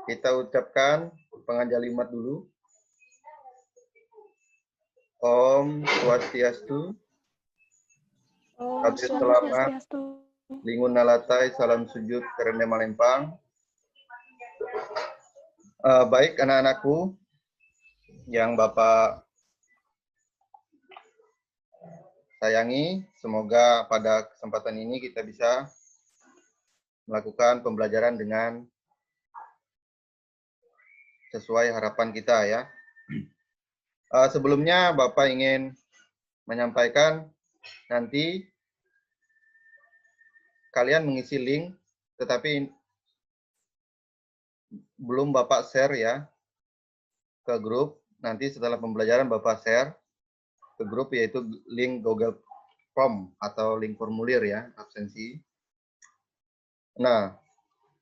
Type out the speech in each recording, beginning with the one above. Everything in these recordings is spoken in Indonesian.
Kita ucapkan penganjalimat dulu. Om Swastiastu. Om Swastiastu. Lingun nalatai, salam sujud karena malempang. Baik anak-anakku yang Bapak sayangi, semoga pada kesempatan ini kita bisa melakukan pembelajaran dengan sesuai harapan kita ya. Sebelumnya Bapak ingin menyampaikan nanti kalian mengisi link, tetapi belum Bapak share ya ke grup. Nanti setelah pembelajaran Bapak share ke grup, yaitu link Google Form atau link formulir ya, absensi. Nah,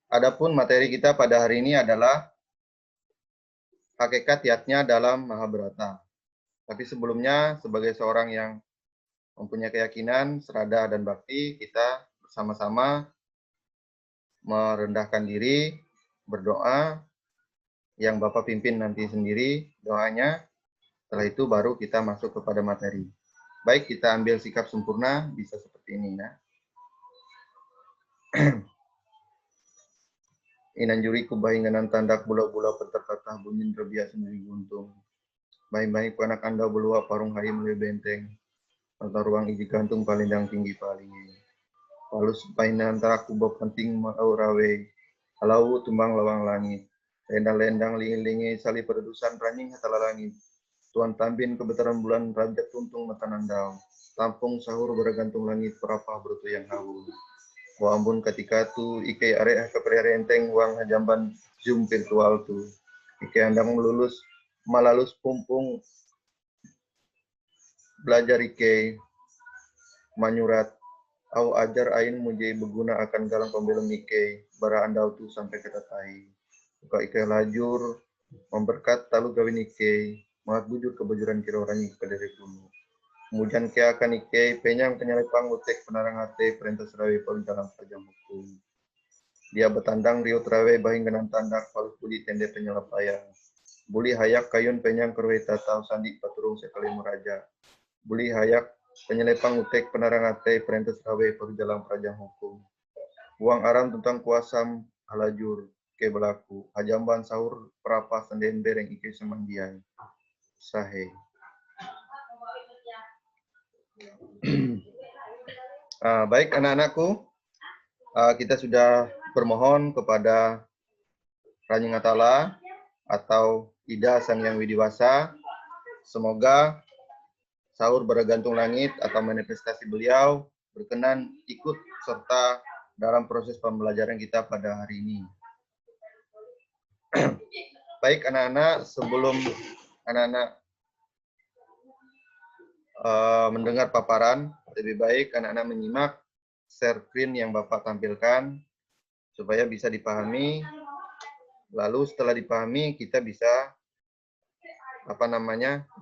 adapun materi kita pada hari ini adalah hakikat yatnya dalam Mahabharata. Tapi sebelumnya, sebagai seorang yang mempunyai keyakinan, serada, dan bakti, kita bersama-sama merendahkan diri, berdoa, yang Bapak pimpin nanti sendiri doanya. Setelah itu baru kita masuk kepada materi. Baik, kita ambil sikap sempurna, bisa seperti ini ya. Inanjuri kubahinganan tandak bula-bula peterkatah bunyin rebiak sendiri guntung. Baik-baik anak anda beluak parung hai mulai benteng. Atau ruang iji gantung palindang tinggi palingi. Palus painan antara kubah penting mau rawe. Halau tumbang lawang langit. Lendang-lendang lingi-lingi sali peredusan ranying hatala langit. Tuan tambin kebetaran bulan raja tuntung matanandau. Tampung sahur bergantung langit perapah berutu yang hawu. Wa ambun ketika tu ike are keprere enteng wang jamban zoom virtual tu. Ike andang lulus malalus pumpung belajar ike manyurat au ajar ain mujai berguna akan galang pembelum ike bara andau tu sampai ketatai. Buka ike lajur memberkat talu gawin ike mat bujur kebujuran kira orangnya kedere kuno. Kemudian ke akan ike penyang penyalepang utek penarang ate perintah serawi paling dalam pajang hukum. Dia betandang riut rawe bahing genan tandak palus budi tende penyelapaya. Buli hayak kayun penyang kerwe tatau sandi paturung sekali muraja. Buli hayak penyalepang utek penarang ate perintah serawi paling dalam pajang hukum. Uang aram tentang kuasam halajur ke belaku. Hajamban sahur perapa senden bereng ike semandiai. Sahe. Baik anak-anakku, kita sudah bermohon kepada Ranying Atala atau Ida Sang Yang Widiwasa, semoga sahur bergantung langit atau manifestasi beliau berkenan ikut serta dalam proses pembelajaran kita pada hari ini. Baik anak-anak, sebelum anak-anak mendengar paparan, lebih baik anak-anak menyimak share screen yang Bapak tampilkan supaya bisa dipahami. Lalu setelah dipahami kita bisa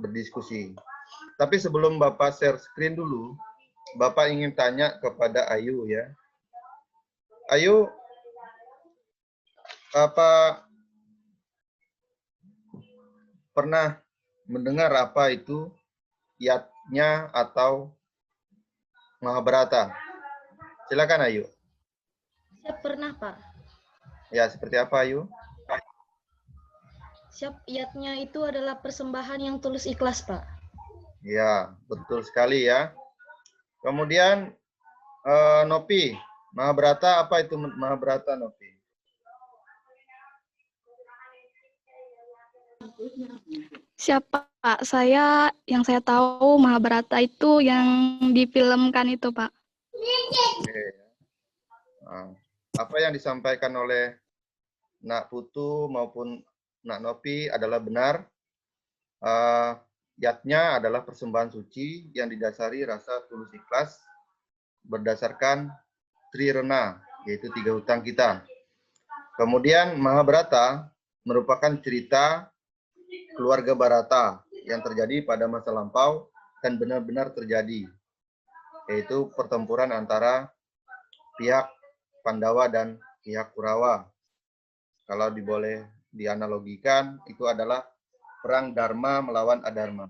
berdiskusi. Tapi sebelum Bapak share screen dulu, Bapak ingin tanya kepada Ayu ya. Ayu, apa pernah mendengar apa itu yatnya atau Mahabharata? Silakan Ayu. Siap, pernah Pak. Ya, seperti apa Ayu? Siap, yatnya itu adalah persembahan yang tulus ikhlas Pak. Ya, betul sekali ya. Kemudian Nopi, Mahabharata, apa itu Mahabharata Nopi? Siapa Pak? Yang saya tahu Mahabharata itu yang difilmkan itu Pak. Oke. Nah, apa yang disampaikan oleh Nak Putu maupun Nak Nopi adalah benar. Yatnya adalah persembahan suci yang didasari rasa tulus ikhlas berdasarkan trirena, yaitu 3 hutang kita. Kemudian Mahabharata merupakan cerita keluarga Bharata yang terjadi pada masa lampau dan benar-benar terjadi, yaitu pertempuran antara pihak Pandawa dan pihak Kurawa. Kalau boleh dianalogikan, itu adalah perang Dharma melawan Adharma.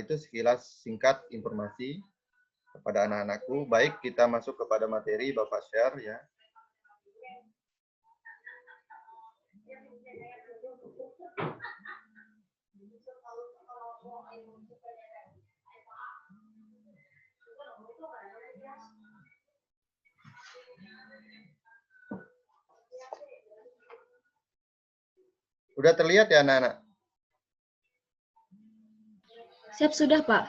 Itu sekilas singkat informasi kepada anak-anakku. Baik, kita masuk kepada materi, Bapak share ya. Sudah terlihat ya anak-anak? Siap sudah, Pak.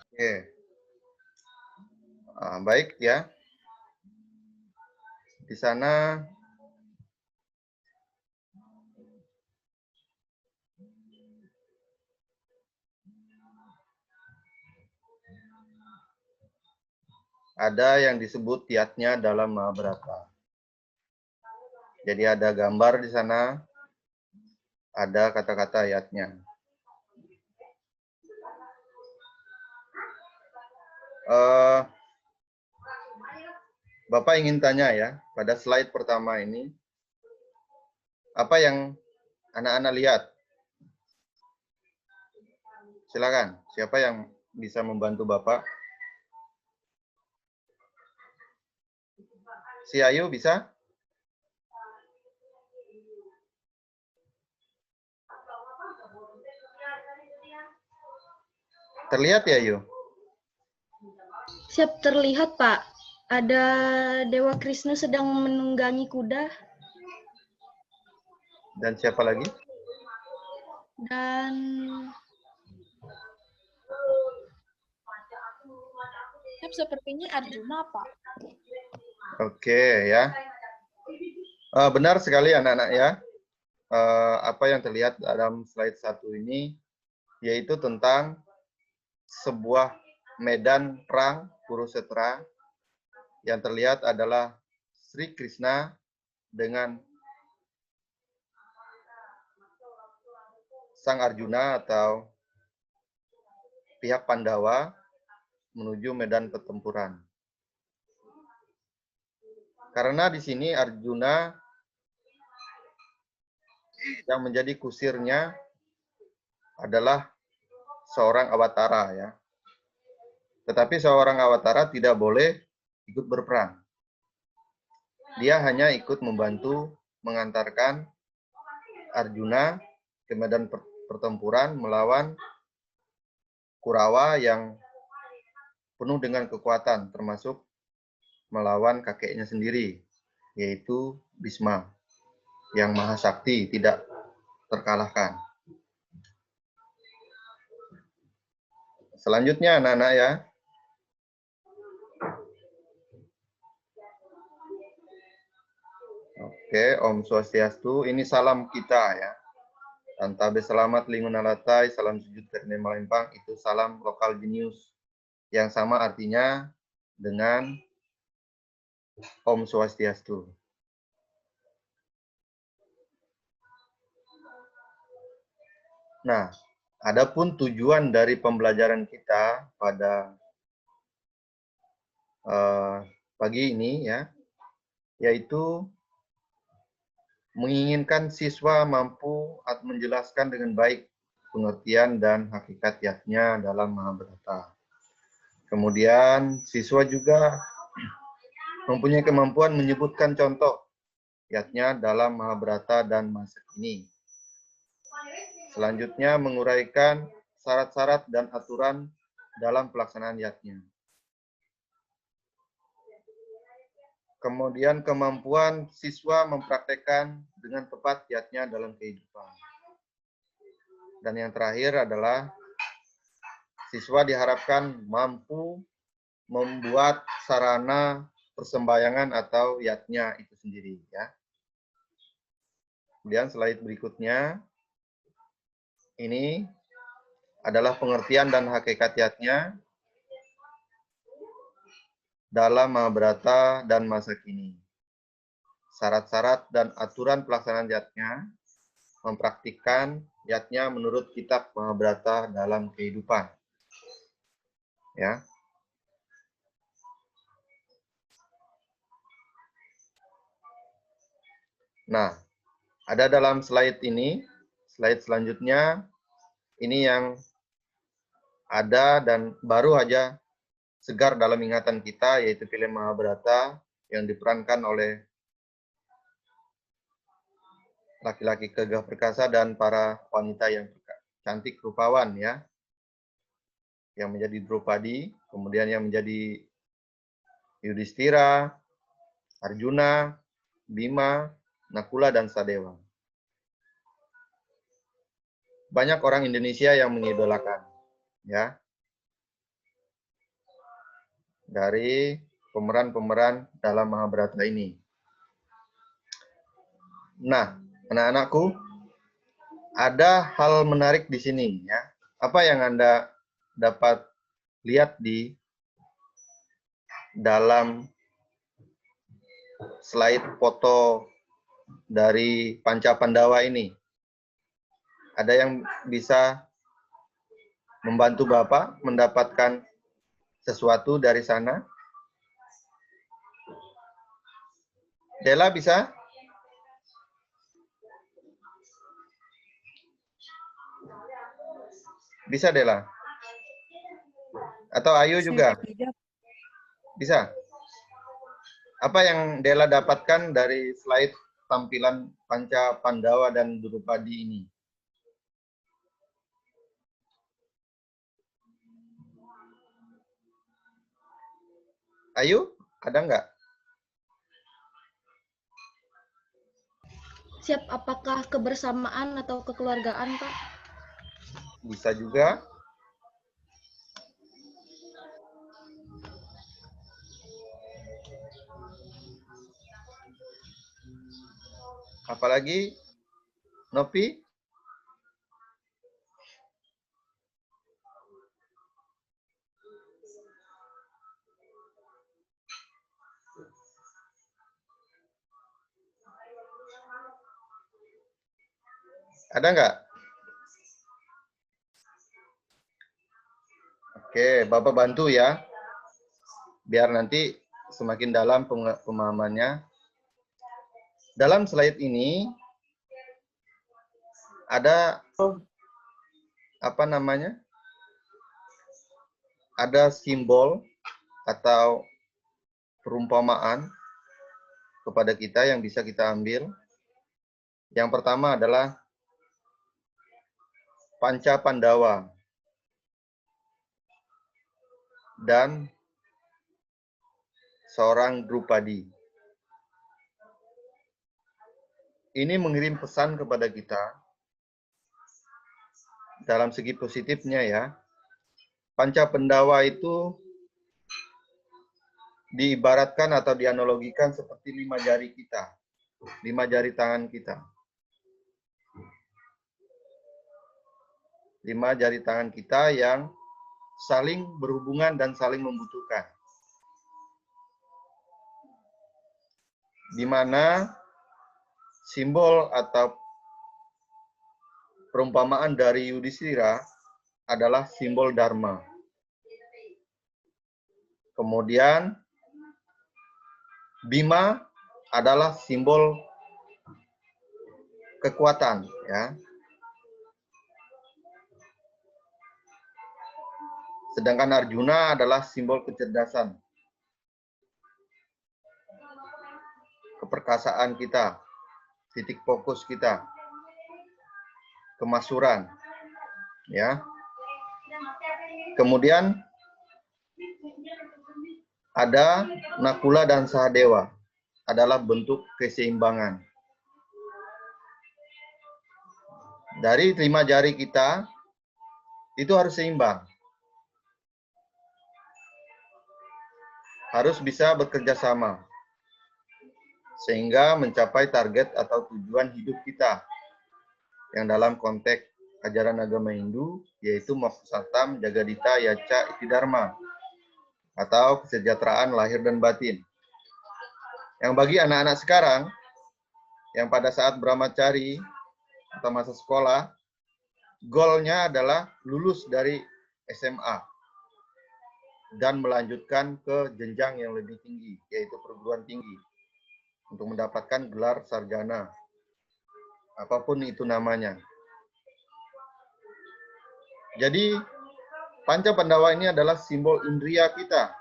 Oke. Baik ya. Di sana ada yang disebut yatnya dalam Mahabharata. Jadi ada gambar di sana, ada kata-kata yatnya. Bapak ingin tanya ya, pada slide pertama ini, apa yang anak-anak lihat? Silakan, siapa yang bisa membantu Bapak? Si Ayu bisa? Terlihat ya, Ayu? Siap terlihat, Pak. Ada Dewa Krishna sedang menunggangi kuda. Dan siapa lagi? Dan sepertinya Arjuna, Pak. Oke ya. Benar sekali anak-anak ya. Apa yang terlihat dalam slide 1 ini yaitu tentang sebuah medan perang Kurukshetra. Yang terlihat adalah Sri Krishna dengan Sang Arjuna atau pihak Pandawa menuju medan pertempuran. Karena di sini Arjuna yang menjadi kusirnya adalah seorang awatara ya. Tetapi seorang awatara tidak boleh ikut berperang. Dia hanya ikut membantu mengantarkan Arjuna ke medan pertempuran melawan Kurawa yang penuh dengan kekuatan, termasuk melawan kakeknya sendiri, yaitu Bhisma, yang maha sakti, tidak terkalahkan. Selanjutnya anak-anak ya. Oke, Om Swastiastu. Ini salam kita ya. Antabe selamat lingunalatai, salam sujud karena Malempang, itu salam lokal jenius. Yang sama artinya dengan Om Swastiastu. Nah, adapun tujuan dari pembelajaran kita pada pagi ini ya, yaitu menginginkan siswa mampu menjelaskan dengan baik pengertian dan hakikat yatnya dalam Mahabharata. Kemudian siswa juga mempunyai kemampuan menyebutkan contoh yatnya dalam Mahabharata dan masa kini. Selanjutnya menguraikan syarat-syarat dan aturan dalam pelaksanaan yatnya. Kemudian kemampuan siswa mempraktekkan dengan tepat yatnya dalam kehidupan. Dan yang terakhir adalah siswa diharapkan mampu membuat sarana persembahyangan atau yatnya itu sendiri ya. Kemudian slide berikutnya ini adalah pengertian dan hakikat yatnya dalam Mahabharata dan masa kini. Syarat-syarat dan aturan pelaksanaan yatnya, mempraktikkan yatnya menurut kitab Mahabharata dalam kehidupan. Ya. Nah, ada dalam slide ini, slide selanjutnya, ini yang ada dan baru aja segar dalam ingatan kita, yaitu film Mahabharata yang diperankan oleh laki-laki gagah perkasa dan para wanita yang cantik rupawan ya, yang menjadi Draupadi, kemudian yang menjadi Yudhistira, Arjuna, Bima, Nakula, dan Sadewa. Banyak orang Indonesia yang mengidolakan ya dari pemeran-pemeran dalam Mahabharata ini. Nah, anak-anakku, ada hal menarik di sini ya. Apa yang Anda dapat lihat di dalam slide foto dari Panca Pandawa ini? Ada yang bisa membantu Bapak mendapatkan sesuatu dari sana? Dela bisa? Bisa Dela? Atau Ayu juga? Bisa? Apa yang Dela dapatkan dari slide tampilan Panca Pandawa dan Drupadi ini? Ayu, ada nggak? Siap, apakah kebersamaan atau kekeluargaan, Pak? Bisa juga. Apalagi, Nopi? Ada nggak? Oke, Bapak bantu ya. Biar nanti semakin dalam pemahamannya. Dalam slide ini ada apa namanya? Ada simbol atau perumpamaan kepada kita yang bisa kita ambil. Yang pertama adalah Panca Pandawa dan seorang Drupadi. Ini mengirim pesan kepada kita dalam segi positifnya ya. Panca Pandawa itu diibaratkan atau dianalogikan seperti 5 jari kita, 5 jari tangan kita. 5 jari tangan kita yang saling berhubungan dan saling membutuhkan. Di mana simbol atau perumpamaan dari Yudhistira adalah simbol Dharma. Kemudian Bima adalah simbol kekuatan ya. Sedangkan Arjuna adalah simbol kecerdasan, keperkasaan kita, titik fokus kita, kemasuran, ya. Kemudian ada Nakula dan Sahadewa, adalah bentuk keseimbangan. Dari 5 jari kita itu harus seimbang. Harus bisa bekerja sama sehingga mencapai target atau tujuan hidup kita yang dalam konteks ajaran agama Hindu yaitu Mokshatam Jagadita Yaca Ittidharma atau kesejahteraan lahir dan batin. Yang bagi anak-anak sekarang yang pada saat brahmacari atau masa sekolah, goalnya adalah lulus dari SMA dan melanjutkan ke jenjang yang lebih tinggi, yaitu perguruan tinggi. untuk mendapatkan gelar sarjana. Apapun itu namanya. Jadi, Panca Pandawa ini adalah simbol indria kita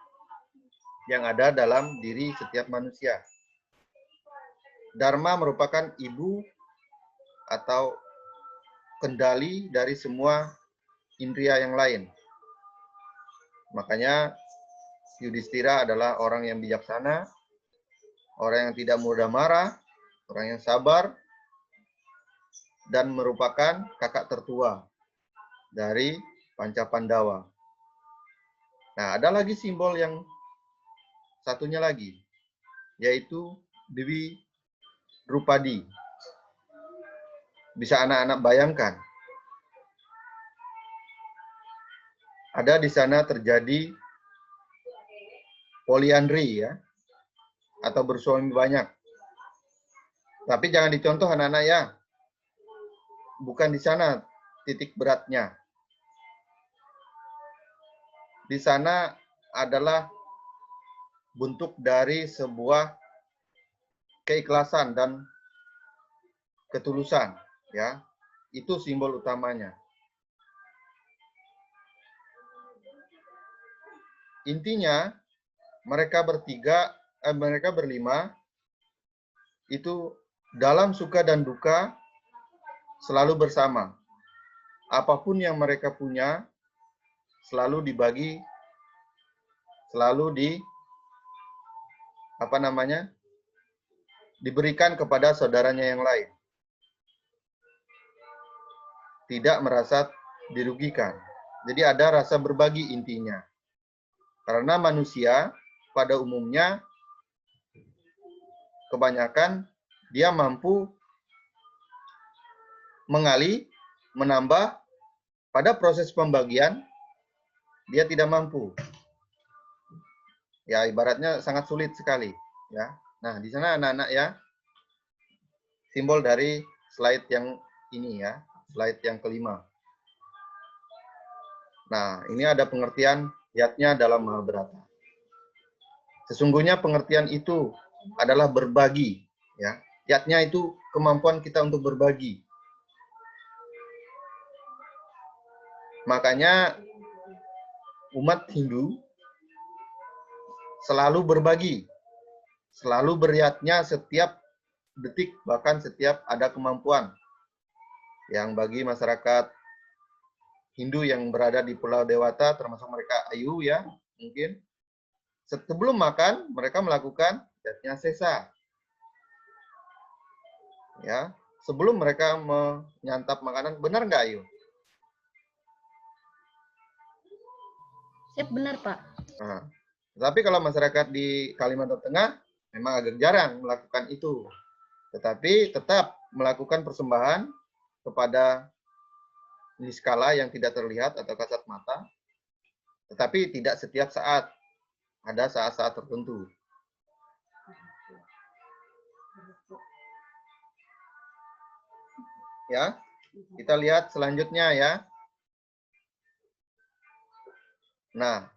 yang ada dalam diri setiap manusia. Dharma merupakan ibu atau kendali dari semua indria yang lain. Makanya Yudhistira adalah orang yang bijaksana, orang yang tidak mudah marah, orang yang sabar, dan merupakan kakak tertua dari Panca Pandawa. Nah, ada lagi simbol yang satunya lagi, yaitu Dewi Drupadi. Bisa anak-anak bayangkan. Ada di sana terjadi poliandri ya, atau bersuami banyak. Tapi jangan dicontoh anak-anak ya. Bukan di sana titik beratnya. Di sana adalah bentuk dari sebuah keikhlasan dan ketulusan, ya. Itu simbol utamanya. Intinya mereka berlima itu dalam suka dan duka selalu bersama. Apapun yang mereka punya selalu dibagi, selalu diberikan kepada saudaranya yang lain. Tidak merasa dirugikan. Jadi ada rasa berbagi intinya. Karena manusia pada umumnya kebanyakan dia mampu mengalih, menambah, pada proses pembagian dia tidak mampu. Ya, ibaratnya sangat sulit sekali, ya. Nah, di sana anak-anak ya, simbol dari slide yang ini ya, slide yang kelima. Nah, ini ada pengertian yatnya dalam Mahabharata. Sesungguhnya pengertian itu adalah berbagi, ya. Yatnya itu kemampuan kita untuk berbagi. Makanya umat Hindu selalu berbagi, selalu beryatnya setiap detik, bahkan setiap ada kemampuan. Yang bagi masyarakat Hindu yang berada di Pulau Dewata, termasuk mereka Ayu ya, mungkin sebelum makan mereka melakukan yatnya sesa. Ya, sebelum mereka menyantap makanan, benar nggak Ayu? Siap, benar, Pak. Nah, tapi kalau masyarakat di Kalimantan Tengah memang agak jarang melakukan itu. Tetapi tetap melakukan persembahan kepada niskala yang tidak terlihat atau kasat mata. Tetapi tidak setiap saat. Ada saat-saat tertentu. Ya, kita lihat selanjutnya ya. Nah,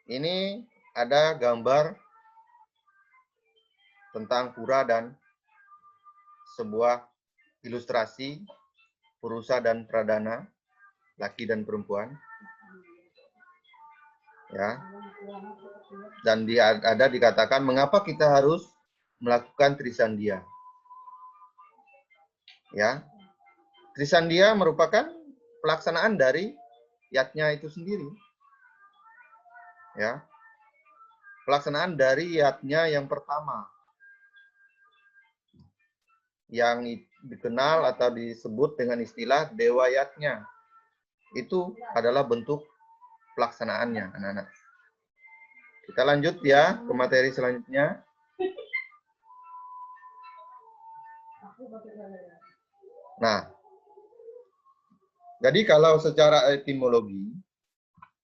ini ada gambar tentang pura dan sebuah ilustrasi Purusa dan Pradana, laki dan perempuan. Ya. Dan ada dikatakan mengapa kita harus melakukan Trisandia. Ya. Trisandia merupakan pelaksanaan dari yatnya itu sendiri. Ya. Pelaksanaan dari yatnya yang pertama. Yang dikenal atau disebut dengan istilah Dewa Yatnya. Itu adalah bentuk pelaksanaannya, anak-anak. Kita lanjut ya ke materi selanjutnya. Nah, jadi kalau secara etimologi,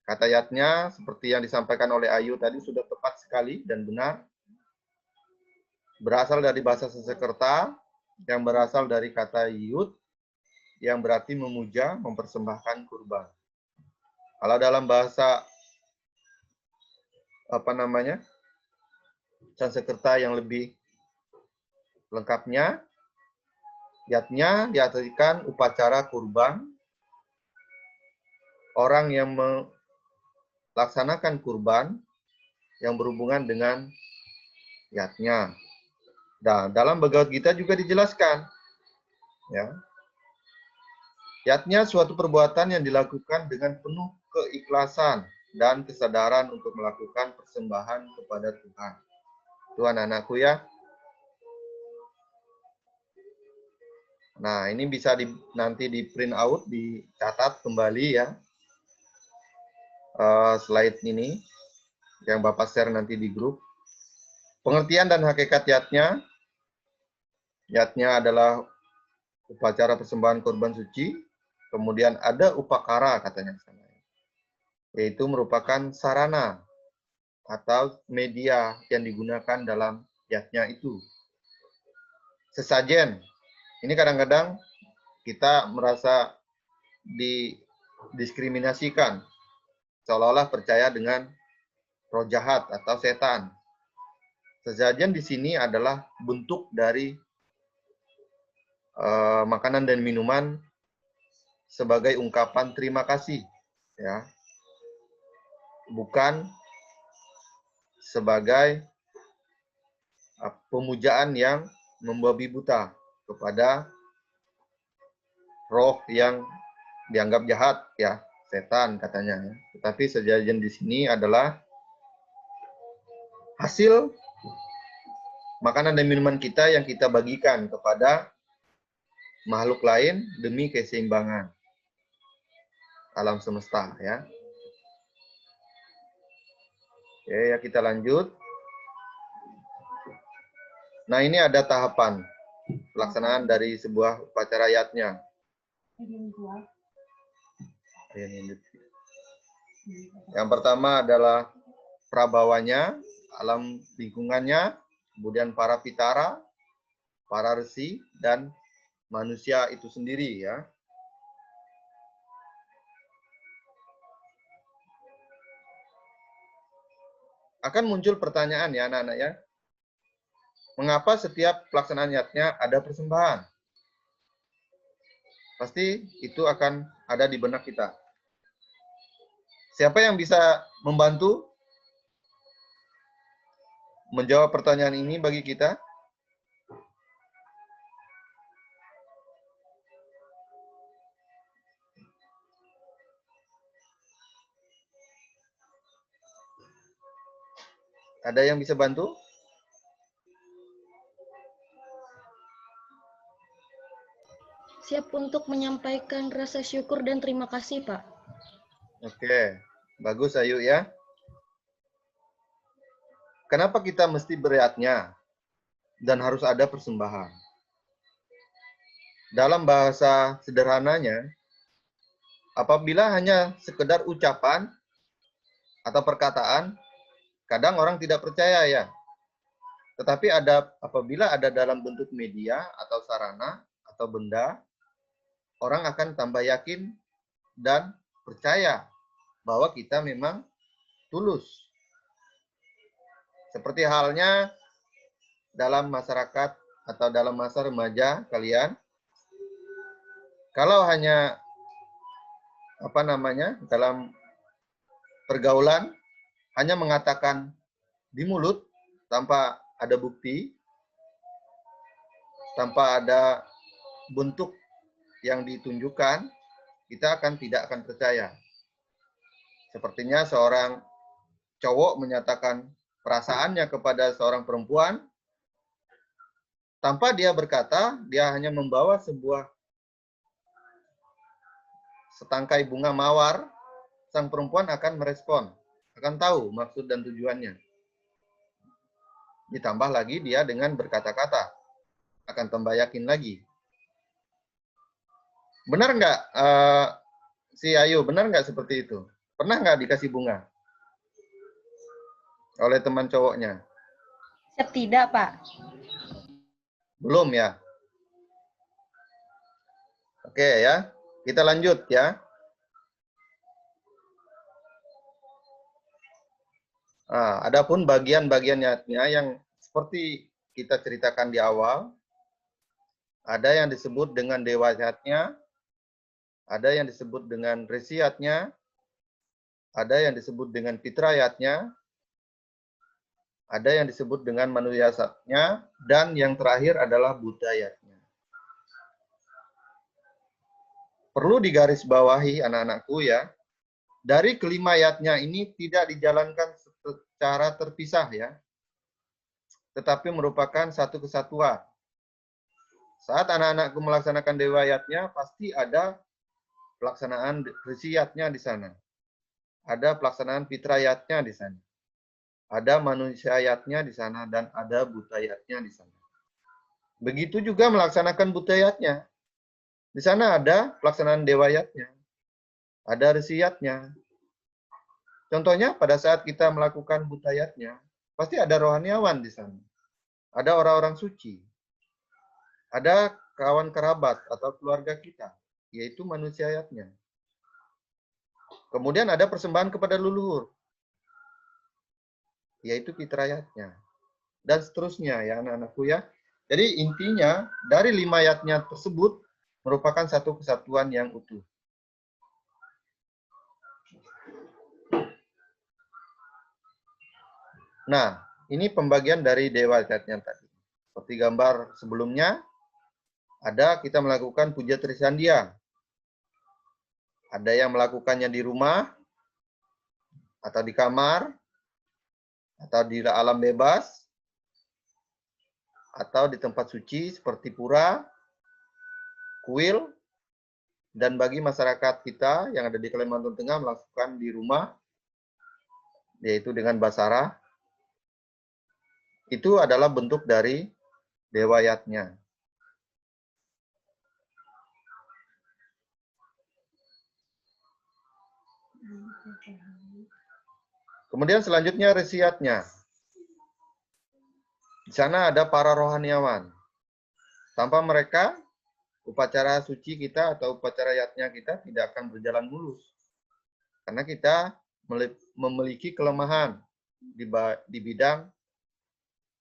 kata yatnya seperti yang disampaikan oleh Ayu tadi sudah tepat sekali dan benar. Berasal dari bahasa Sanskerta yang berasal dari kata yud yang berarti memuja, mempersembahkan kurban. Kalau dalam bahasa Sansekerta yang lebih lengkapnya, yatnya diartikan upacara kurban. Orang yang melaksanakan kurban yang berhubungan dengan yatnya. Nah, dalam Bhagavad Gita juga dijelaskan, ya, yatnya suatu perbuatan yang dilakukan dengan penuh keikhlasan dan kesadaran untuk melakukan persembahan kepada Tuhan. Itu anak-anakku ya. Nah, ini bisa nanti di print out, dicatat kembali ya. Slide ini yang Bapak share nanti di grup. Pengertian dan hakikat yatnya. Yatnya adalah upacara persembahan korban suci. Kemudian ada upakara katanya. Yaitu merupakan sarana atau media yang digunakan dalam yatnya itu. Sesajen. Ini kadang-kadang kita merasa didiskriminasikan. Seolah-olah percaya dengan roh jahat atau setan. Sesajen di sini adalah bentuk dari makanan dan minuman sebagai ungkapan terima kasih, ya, bukan sebagai pemujaan yang membabi buta kepada roh yang dianggap jahat, ya, setan katanya. Ya. Tetapi sesajen di sini adalah hasil makanan dan minuman kita yang kita bagikan kepada makhluk lain demi keseimbangan alam semesta, ya. Oke, ya kita lanjut. Nah, ini ada tahapan pelaksanaan dari sebuah upacara yatnya. Yang pertama adalah prabawanya, alam lingkungannya, kemudian para pitara, para resi, dan manusia itu sendiri, ya. Akan muncul pertanyaan ya anak-anak ya. Mengapa setiap pelaksanaan yatnya ada persembahan? Pasti itu akan ada di benak kita. Siapa yang bisa membantu menjawab pertanyaan ini bagi kita? Ada yang bisa bantu? Siap untuk menyampaikan rasa syukur dan terima kasih, Pak. Oke, bagus Ayu ya. Kenapa kita mesti beryatnya dan harus ada persembahan? Dalam bahasa sederhananya, apabila hanya sekedar ucapan atau perkataan, kadang orang tidak percaya ya. Tetapi apabila ada dalam bentuk media atau sarana atau benda, orang akan tambah yakin dan percaya bahwa kita memang tulus. Seperti halnya dalam masyarakat atau dalam masa remaja kalian, kalau hanya dalam pergaulan hanya mengatakan di mulut tanpa ada bukti, tanpa ada bentuk yang ditunjukkan, kita tidak akan percaya. Sepertinya seorang cowok menyatakan perasaannya kepada seorang perempuan, tanpa dia berkata, dia hanya membawa sebuah setangkai bunga mawar, sang perempuan akan merespon, akan tahu maksud dan tujuannya. Ditambah lagi dia dengan berkata-kata, akan tambah yakin lagi. Benar nggak, si Ayu, benar nggak seperti itu? Pernah nggak dikasih bunga oleh teman cowoknya? Siap tidak, Pak. Belum ya? Oke ya, kita lanjut ya. Adapun bagian-bagian yatnya yang seperti kita ceritakan di awal, ada yang disebut dengan dewayatnya, ada yang disebut dengan resiatnya, ada yang disebut dengan fitrayatnya, ada yang disebut dengan manuyasatnya, dan yang terakhir adalah budayatnya. Perlu digarisbawahi anak-anakku ya, dari kelima ayatnya ini tidak dijalankan secara terpisah ya, tetapi merupakan satu kesatuan. Saat anak-anakku melaksanakan dewayatnya, pasti ada pelaksanaan resiatnya di sana. Ada pelaksanaan fitrayatnya di sana. Ada manusiayatnya di sana, dan ada budayatnya di sana. Begitu juga melaksanakan budayatnya. Di sana ada pelaksanaan dewayatnya. Ada resiatnya. Contohnya pada saat kita melakukan budayatnya, pasti ada rohaniawan di sana. Ada orang-orang suci. Ada kawan kerabat atau keluarga kita, yaitu manusiayatnya. Kemudian ada persembahan kepada leluhur, yaitu fitrayatnya. Dan seterusnya ya anak-anakku ya. Jadi intinya dari 5 ayatnya tersebut merupakan satu kesatuan yang utuh. Nah, ini pembagian dari dewayatnya tadi. Seperti gambar sebelumnya, ada kita melakukan puja trisandia. Ada yang melakukannya di rumah, atau di kamar, atau di alam bebas, atau di tempat suci seperti pura, kuil, dan bagi masyarakat kita yang ada di Kalimantan Tengah melakukan di rumah, yaitu dengan basarah, itu adalah bentuk dari dewayatnya. Kemudian selanjutnya resiatnya. Di sana ada para rohaniawan. Tanpa mereka, upacara suci kita atau upacara yatnya kita tidak akan berjalan mulus. Karena kita memiliki kelemahan di bidang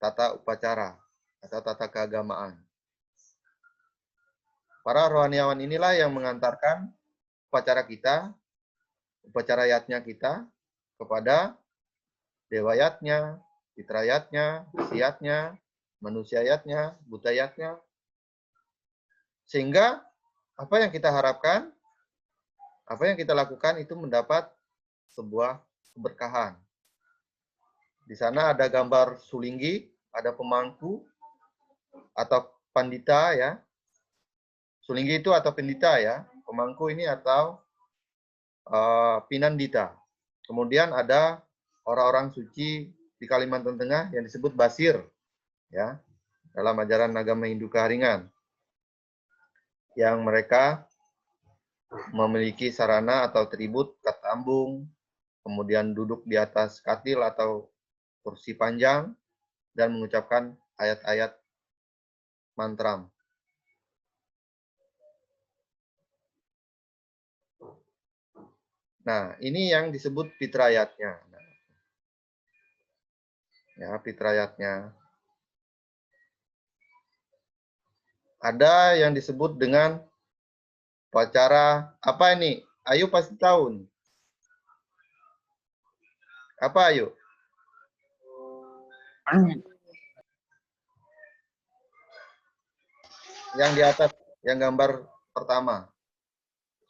tata upacara atau tata keagamaan. Para rohaniawan inilah yang mengantarkan upacara kita, upacara yatnya kita kepada dewayatnya, fitrayatnya, resiatnya, manusiayatnya, budayatnya. Sehingga apa yang kita harapkan, apa yang kita lakukan itu mendapat sebuah keberkahan. Di sana ada gambar sulinggi, ada pemangku atau pandita ya. Sulinggi itu atau pandita ya. Pemangku ini atau pinandita. Kemudian ada orang-orang suci di Kalimantan Tengah yang disebut basir ya, dalam ajaran agama Hindu Keharingan, yang mereka memiliki sarana atau atribut katambung, kemudian duduk di atas katil atau kursi panjang dan mengucapkan ayat-ayat mantra. Nah, ini yang disebut fitrayatnya. Ya, fitrayatnya. Ada yang disebut dengan upacara apa ini? Ayu pasti tahu. Apa Ayu? Yang di atas, yang gambar pertama.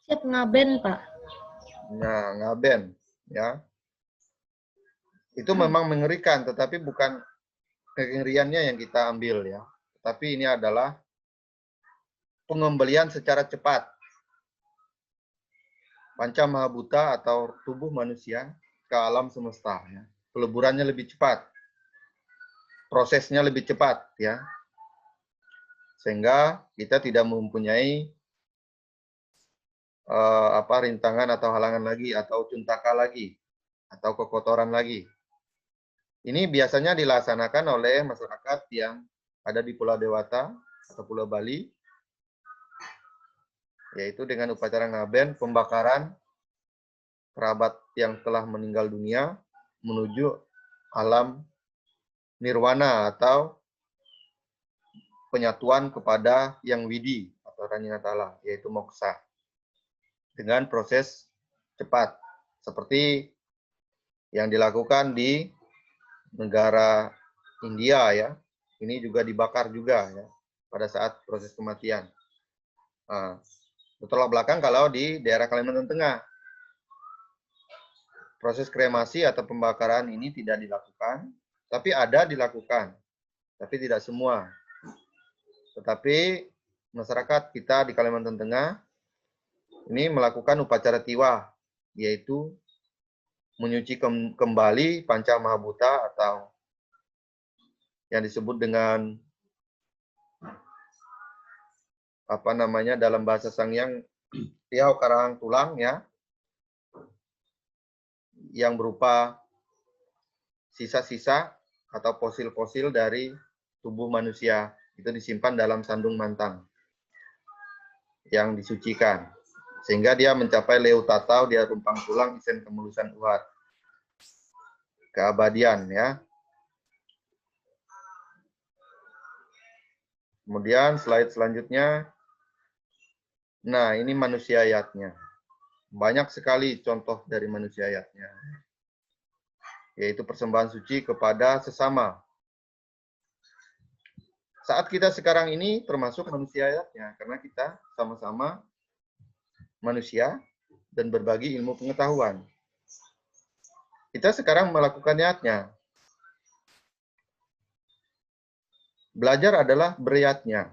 Siap ngaben, Pak. Nah, ngaben, ya. Itu memang mengerikan, tetapi bukan kengeriannya yang kita ambil ya. Tapi ini adalah pengembalian secara cepat. Panca Mahabhuta atau tubuh manusia ke alam semesta ya. Peleburannya lebih cepat. Prosesnya lebih cepat ya. Sehingga kita tidak mempunyai rintangan atau halangan lagi atau cuntaka lagi atau kekotoran lagi. Ini biasanya dilaksanakan oleh masyarakat yang ada di Pulau Dewata atau Pulau Bali, yaitu dengan upacara ngaben, pembakaran kerabat yang telah meninggal dunia menuju alam nirwana atau penyatuan kepada yang widi atau Ranjinatala, yaitu moksa, dengan proses cepat seperti yang dilakukan di negara India ya. Ini juga dibakar juga ya pada saat proses kematian. Nah, bertolak belakang kalau di daerah Kalimantan Tengah, proses kremasi atau pembakaran ini tidak dilakukan, tapi ada dilakukan, tapi tidak semua. Tetapi masyarakat kita di Kalimantan Tengah ini melakukan upacara tiwa, yaitu menyuci kembali panca mahabhuta atau yang disebut dengan apa namanya dalam bahasa Sangyang tiau karang tulang ya, yang berupa sisa-sisa atau fosil-fosil dari tubuh manusia, itu disimpan dalam sandung mantang yang disucikan sehingga dia mencapai leu tatau, dia rumpang tulang isen kemulusan uhat, keabadian ya. Kemudian slide selanjutnya, nah ini manusia ayatnya. Banyak sekali contoh dari manusia ayatnya, yaitu persembahan suci kepada sesama. Saat kita sekarang ini termasuk manusia ayatnya, karena kita sama-sama manusia dan berbagi ilmu pengetahuan. Kita sekarang melakukan ayatnya. Belajar adalah beriatnya.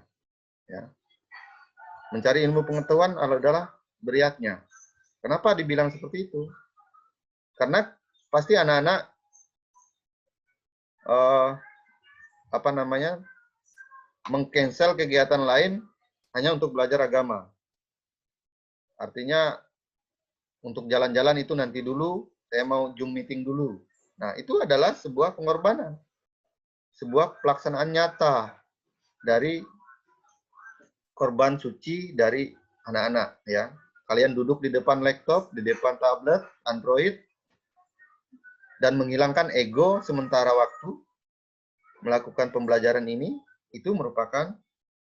Ya. Mencari ilmu pengetahuan adalah beriatnya. Kenapa dibilang seperti itu? Karena pasti anak-anak meng-cancel kegiatan lain hanya untuk belajar agama. Artinya untuk jalan-jalan itu nanti dulu, saya mau Zoom meeting dulu. Nah, itu adalah sebuah pengorbanan. Sebuah pelaksanaan nyata dari korban suci dari anak-anak ya. Kalian duduk di depan laptop, di depan tablet, Android, dan menghilangkan ego sementara waktu melakukan pembelajaran ini, itu merupakan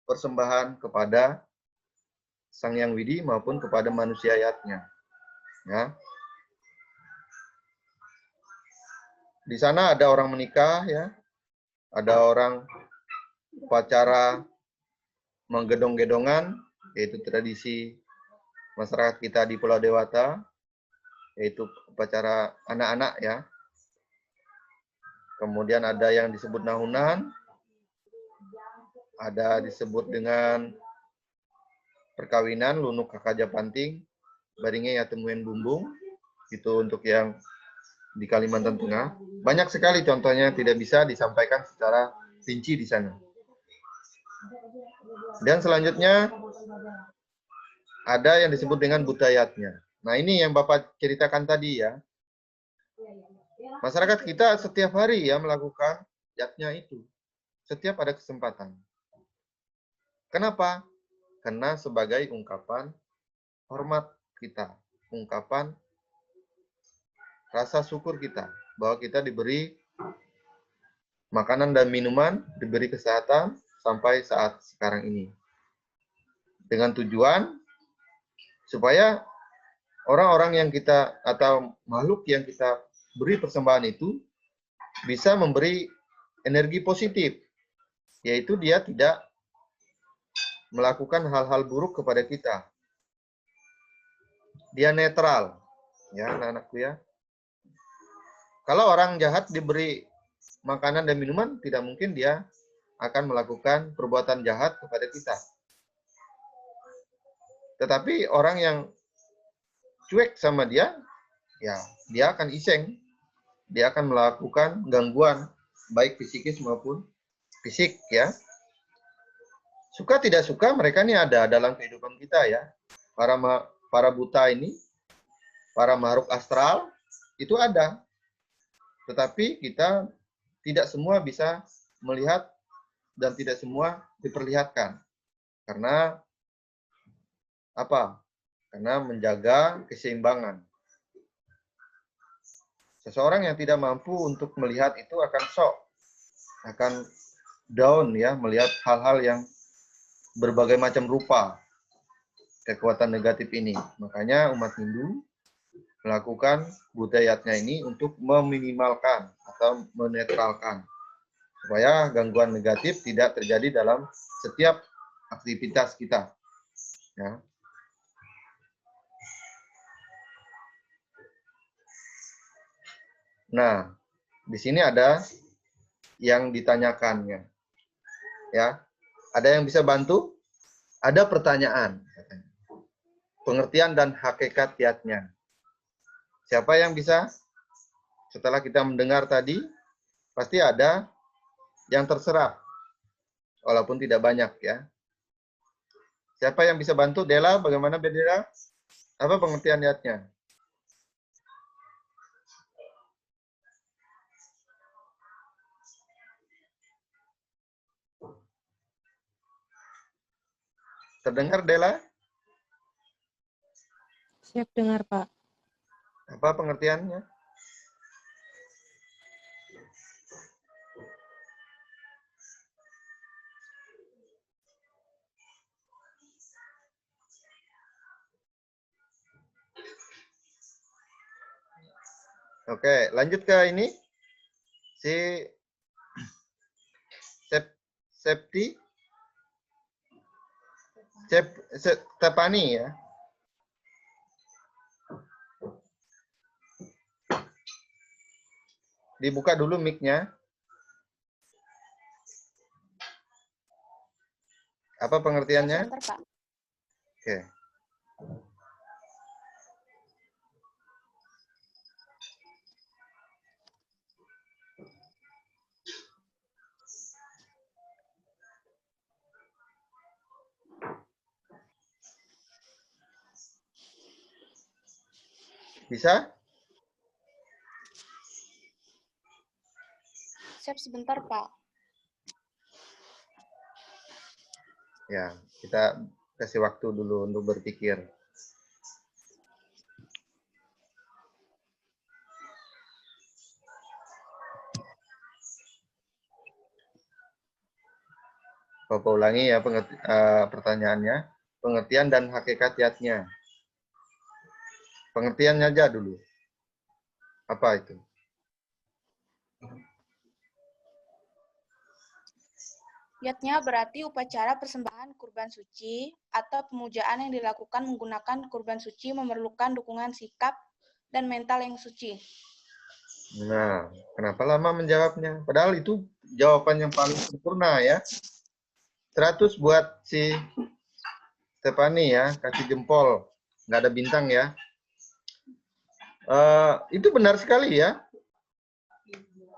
persembahan kepada Sang Hyang Widi maupun kepada manusia ayatnya. Ya. Di sana ada orang menikah ya. Ada orang upacara menggedong-gedongan, yaitu tradisi masyarakat kita di Pulau Dewata, yaitu upacara anak-anak ya. Kemudian ada yang disebut nahunan, ada disebut dengan perkawinan, lunuk kakaja panting, baringnya ya temuin bumbung, itu untuk yang di Kalimantan Tengah. Banyak sekali contohnya, tidak bisa disampaikan secara rinci di sana. Dan selanjutnya ada yang disebut dengan budayatnya. Nah, ini yang Bapak ceritakan tadi ya. Masyarakat kita setiap hari ya melakukan yatnya itu. Setiap ada kesempatan. Kenapa? Karena sebagai ungkapan hormat kita, ungkapan rasa syukur kita bahwa kita diberi makanan dan minuman, diberi kesehatan sampai saat sekarang ini. Dengan tujuan supaya orang-orang yang kita atau makhluk yang kita beri persembahan itu bisa memberi energi positif, yaitu dia tidak melakukan hal-hal buruk kepada kita. Dia netral, ya anak-anakku ya. Kalau orang jahat diberi makanan dan minuman, tidak mungkin dia akan melakukan perbuatan jahat kepada kita. Tetapi orang yang cuek sama dia, ya dia akan iseng. Dia akan melakukan gangguan, baik fisikis maupun fisik ya. Suka tidak suka mereka ini ada dalam kehidupan kita ya. Para buta ini, para makhluk astral, itu ada. Tetapi kita tidak semua bisa melihat dan tidak semua diperlihatkan. Karena apa? Karena menjaga keseimbangan. Seseorang yang tidak mampu untuk melihat itu akan shock. akan down ya, melihat hal-hal yang berbagai macam rupa kekuatan negatif ini. Makanya umat Hindu melakukan budayatnya ini untuk meminimalkan atau menetralkan supaya gangguan negatif tidak terjadi dalam setiap aktivitas kita. Ya. Nah, di sini ada yang ditanyakannya. Ya. Ada yang bisa bantu? Ada pertanyaan. Pengertian dan hakikat yatnya. Siapa yang bisa? Setelah kita mendengar tadi, pasti ada yang terserap. Walaupun tidak banyak ya. Siapa yang bisa bantu? Dela, bagaimana Dela? Apa pengertian yatnya? Terdengar Dela? Siap dengar, Pak. Apa pengertiannya? Oke, lanjut ke ini. Si Stefani ya. Dibuka dulu mic-nya. Apa pengertiannya? Sebentar, Pak. Oke. Bisa? Siap sebentar, Pak. Ya, kita kasih waktu dulu untuk berpikir. Bapak ulangi ya pertanyaannya. Pengertian dan hakikat yatnya. Pengertiannya aja dulu. Apa itu? Yatnya berarti upacara persembahan kurban suci atau pemujaan yang dilakukan menggunakan kurban suci memerlukan dukungan sikap dan mental yang suci. Nah, kenapa lama menjawabnya? Padahal itu jawaban yang paling sempurna ya. 100 buat si Stefani ya, kasih jempol. Nggak ada bintang ya. Itu benar sekali ya.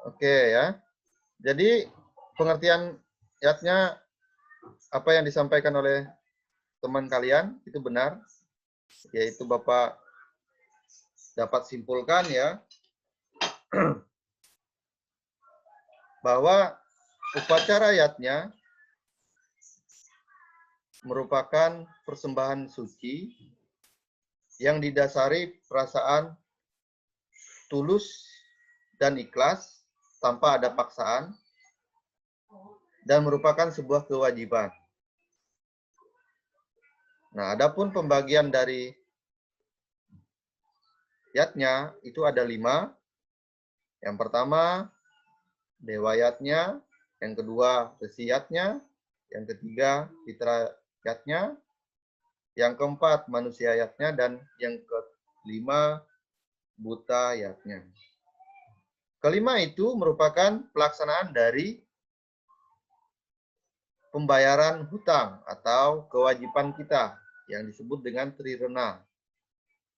Oke ya. Jadi pengertian yatnya apa yang disampaikan oleh teman kalian itu benar. Yaitu Bapak dapat simpulkan ya. Bahwa upacara yatnya merupakan persembahan suci yang didasari perasaan tulus dan ikhlas tanpa ada paksaan dan merupakan sebuah kewajiban. Nah, adapun pembagian dari yatnya itu ada 5. Yang pertama, dewa yatnya. Yang kedua, resi yatnya. Yang ketiga, fitra yatnya. Yang keempat, manusia yatnya. Dan yang kelima, buta yatnya. Kelima itu merupakan pelaksanaan dari pembayaran hutang atau kewajiban kita yang disebut dengan trirena.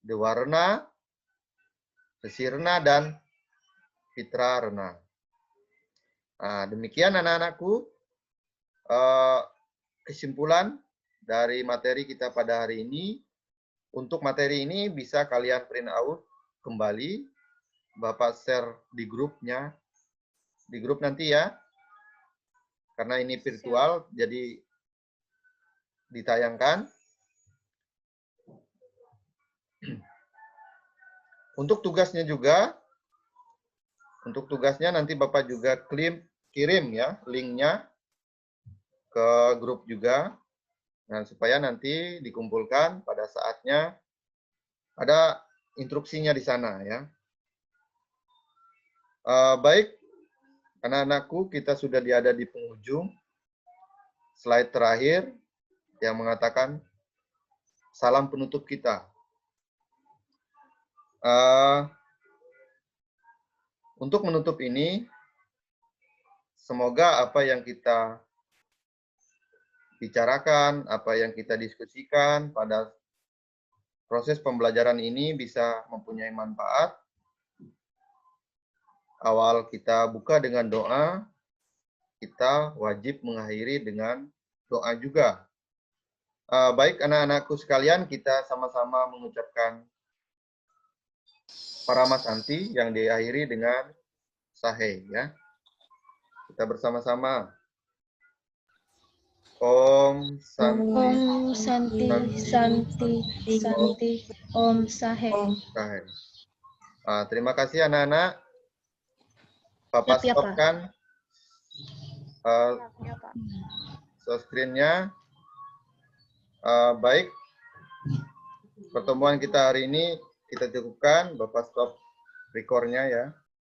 Dewa rena, resi rena, dan fitra rena. Nah, demikian anak-anakku kesimpulan dari materi kita pada hari ini. Untuk materi ini bisa kalian print out kembali. Bapak share di grupnya. Di grup nanti ya. Karena ini virtual, jadi ditayangkan. Untuk tugasnya juga, nanti Bapak juga kirim ya linknya ke grup juga. Nah, supaya nanti dikumpulkan pada saatnya ada instruksinya di sana ya. Baik, anak-anakku, kita sudah ada di penghujung. Slide terakhir yang mengatakan salam penutup kita. Untuk menutup ini, semoga apa yang kita bicarakan, apa yang kita diskusikan pada proses pembelajaran ini bisa mempunyai manfaat. Awal kita buka dengan doa, kita wajib mengakhiri dengan doa juga. Baik anak-anakku sekalian, kita sama-sama mengucapkan Paramasanti yang diakhiri dengan Sahe ya. Kita bersama-sama. Om Santi. Om Santi, Santi, Santi, Om Sahe. Sahe. Terima kasih anak-anak. Papa Siap ya, Pak. stopkan Ya, Pak. share screen-nya. Baik, pertemuan kita hari ini kita cukupkan. Bapak stop record-nya ya.